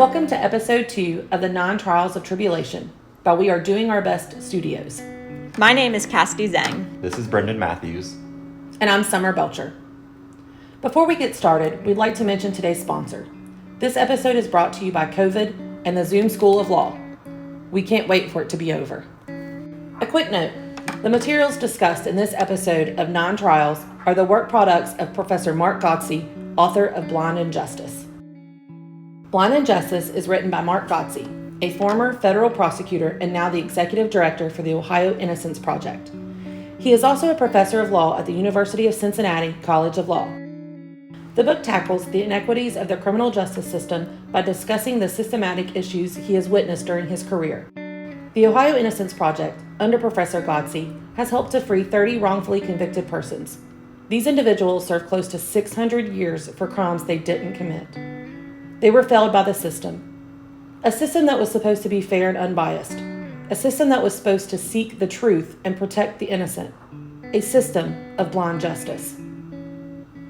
Welcome to episode 2 of the Nine Trials of Tribulation by We Are Doing Our Best Studios. My name is Cassidy Zhang. This is Brendan Matthews. And I'm Summer Belcher. Before we get started, we'd like to mention today's sponsor. This episode is brought to you by COVID and the Zoom School of Law. We can't wait for it to be over. A quick note, the materials discussed in this episode of Nine Trials are the work products of Professor Mark Godsey, author of Blind Injustice. Blind Injustice is written by Mark Godsey, a former federal prosecutor and now the executive director for the Ohio Innocence Project. He is also a professor of law at the University of Cincinnati College of Law. The book tackles the inequities of the criminal justice system by discussing the systematic issues he has witnessed during his career. The Ohio Innocence Project, under Professor Godsey, has helped to free 30 wrongfully convicted persons. These individuals served close to 600 years for crimes they didn't commit. They were failed by the system. A system that was supposed to be fair and unbiased. A system that was supposed to seek the truth and protect the innocent. A system of blind justice.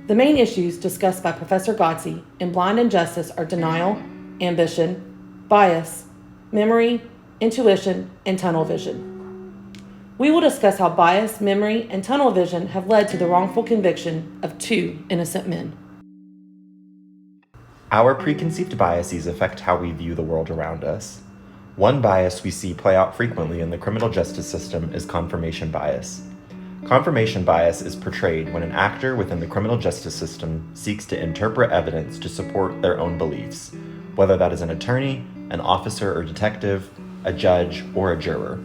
The main issues discussed by Professor Godsey in Blind Injustice are denial, ambition, bias, memory, intuition, and tunnel vision. We will discuss how bias, memory, and tunnel vision have led to the wrongful conviction of 2 innocent men. Our preconceived biases affect how we view the world around us. One bias we see play out frequently in the criminal justice system is confirmation bias. Confirmation bias is portrayed when an actor within the criminal justice system seeks to interpret evidence to support their own beliefs, whether that is an attorney, an officer or detective, a judge, or a juror.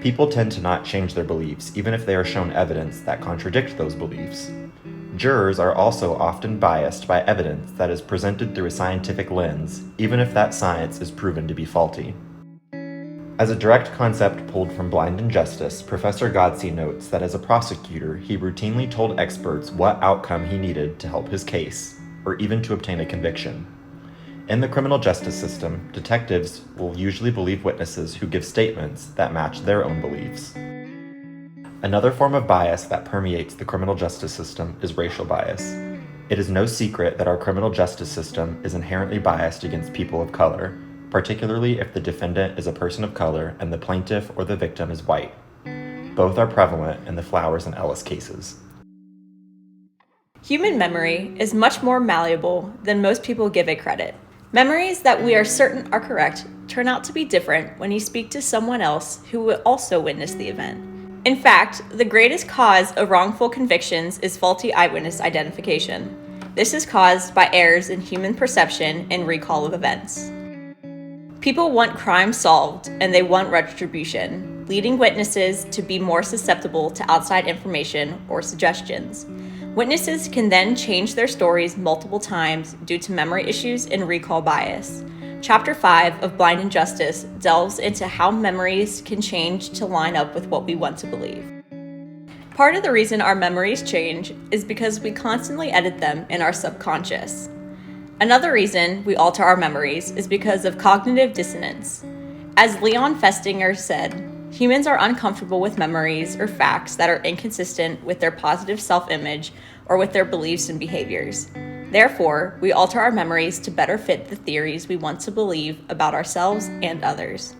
People tend to not change their beliefs even if they are shown evidence that contradict those beliefs. Jurors are also often biased by evidence that is presented through a scientific lens, even if that science is proven to be faulty. As a direct concept pulled from Blind Injustice, Professor Godsey notes that as a prosecutor, he routinely told experts what outcome he needed to help his case, or even to obtain a conviction. In the criminal justice system, detectives will usually believe witnesses who give statements that match their own beliefs. Another form of bias that permeates the criminal justice system is racial bias. It is no secret that our criminal justice system is inherently biased against people of color, particularly if the defendant is a person of color and the plaintiff or the victim is white. Both are prevalent in the Flowers and Ellis cases. Human memory is much more malleable than most people give it credit. Memories that we are certain are correct turn out to be different when you speak to someone else who will also witness the event. In fact, the greatest cause of wrongful convictions is faulty eyewitness identification. This is caused by errors in human perception and recall of events. People want crime solved and they want retribution, leading witnesses to be more susceptible to outside information or suggestions. Witnesses can then change their stories multiple times due to memory issues and recall bias. Chapter 5 of Blind Injustice delves into how memories can change to line up with what we want to believe. Part of the reason our memories change is because we constantly edit them in our subconscious. Another reason we alter our memories is because of cognitive dissonance. As Leon Festinger said, humans are uncomfortable with memories or facts that are inconsistent with their positive self-image or with their beliefs and behaviors. Therefore, we alter our memories to better fit the theories we want to believe about ourselves and others.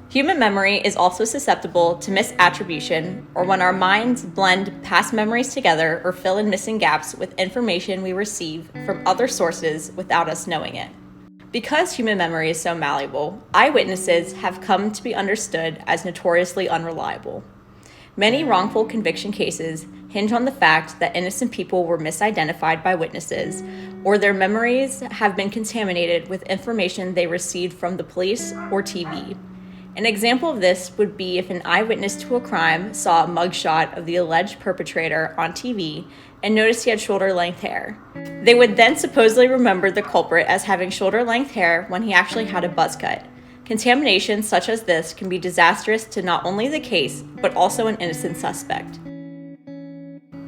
Human memory is also susceptible to misattribution, or when our minds blend past memories together or fill in missing gaps with information we receive from other sources without us knowing it. Because human memory is so malleable, eyewitnesses have come to be understood as notoriously unreliable. Many wrongful conviction cases hinge on the fact that innocent people were misidentified by witnesses, or their memories have been contaminated with information they received from the police or TV. An example of this would be if an eyewitness to a crime saw a mugshot of the alleged perpetrator on TV and noticed he had shoulder-length hair. They would then supposedly remember the culprit as having shoulder-length hair when he actually had a buzz cut. Contamination such as this can be disastrous to not only the case, but also an innocent suspect.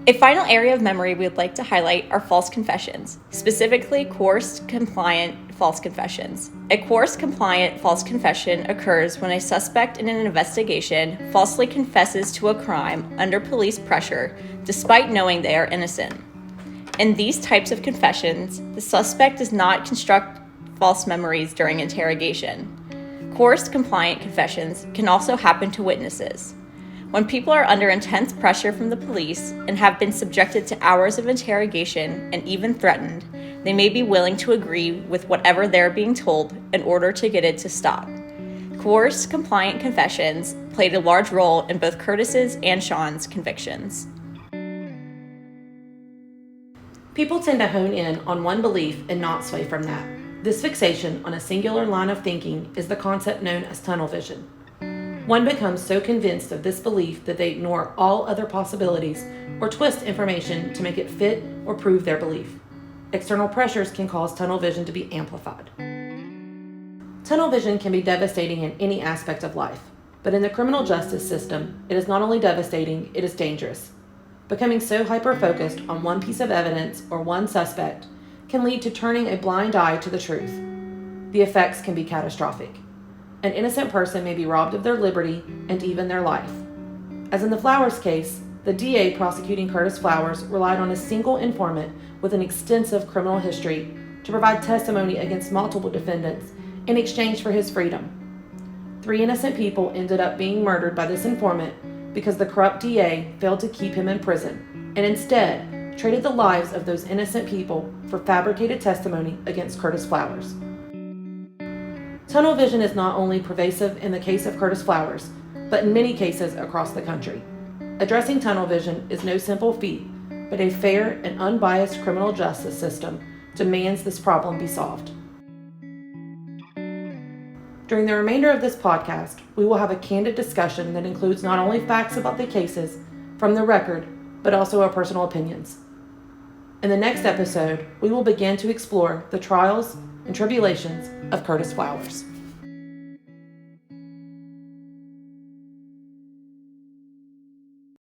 A final area of memory we would like to highlight are false confessions, specifically coerced-compliant false confessions. A coerced-compliant false confession occurs when a suspect in an investigation falsely confesses to a crime under police pressure, despite knowing they are innocent. In these types of confessions, the suspect does not construct false memories during interrogation. Coerced compliant confessions can also happen to witnesses. When people are under intense pressure from the police and have been subjected to hours of interrogation and even threatened, they may be willing to agree with whatever they're being told in order to get it to stop. Coerced compliant confessions played a large role in both Curtis's and Sean's convictions. People tend to hone in on one belief and not sway from that. This fixation on a singular line of thinking is the concept known as tunnel vision. One becomes so convinced of this belief that they ignore all other possibilities or twist information to make it fit or prove their belief. External pressures can cause tunnel vision to be amplified. Tunnel vision can be devastating in any aspect of life, but in the criminal justice system, it is not only devastating, it is dangerous. Becoming so hyper-focused on one piece of evidence or one suspect can lead to turning a blind eye to the truth. The effects can be catastrophic. An innocent person may be robbed of their liberty and even their life. As in the Flowers case, the DA prosecuting Curtis Flowers relied on a single informant with an extensive criminal history to provide testimony against multiple defendants in exchange for his freedom. 3 innocent people ended up being murdered by this informant because the corrupt DA failed to keep him in prison and instead traded the lives of those innocent people for fabricated testimony against Curtis Flowers. Tunnel vision is not only pervasive in the case of Curtis Flowers, but in many cases across the country. Addressing tunnel vision is no simple feat, but a fair and unbiased criminal justice system demands this problem be solved. During the remainder of this podcast, we will have a candid discussion that includes not only facts about the cases from the record, but also our personal opinions. In the next episode, we will begin to explore the trials and tribulations of Curtis Flowers.